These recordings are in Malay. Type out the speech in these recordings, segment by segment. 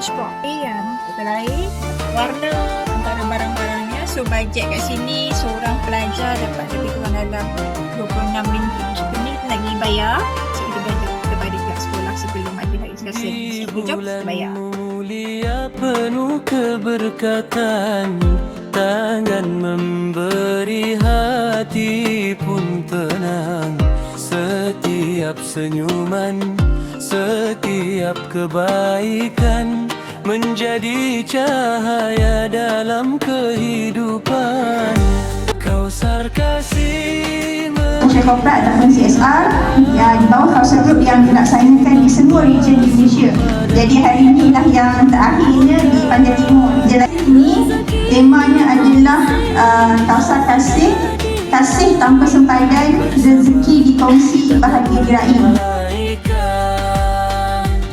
transport. Kata lain, warna antara barang-barangnya. So bajet kat sini seorang pelajar dapat lebih kurang dalam 26 ringgit. Ini lagi bayar. So kita belajar kepada pihak sekolah sebelum ada registrasi. Jom kita bayar. Mulia penuh keberkatan, tangan memberi hati pun tenang. Setiap senyuman, setiap kebaikan menjadi cahaya dalam kehidupan. Kausar kasih Syekh Korporat ataupun CSR yang di bawah Kausar Group yang dilaksanakan di semua region di Malaysia. Jadi hari inilah yang terakhirnya di Pantai Timur. Jadi ini temanya adalah Kausar Kasih, kasih tanpa sempadan, rezeki dikongsi, bahagia diraih.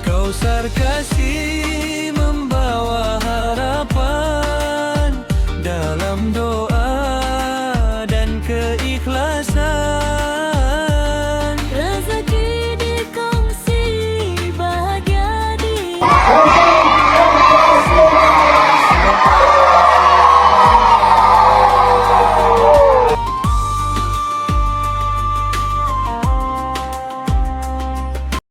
Kausar kasih membawa harapan dalam doa dan keikhlasan. Rezeki dikongsi, bahagia di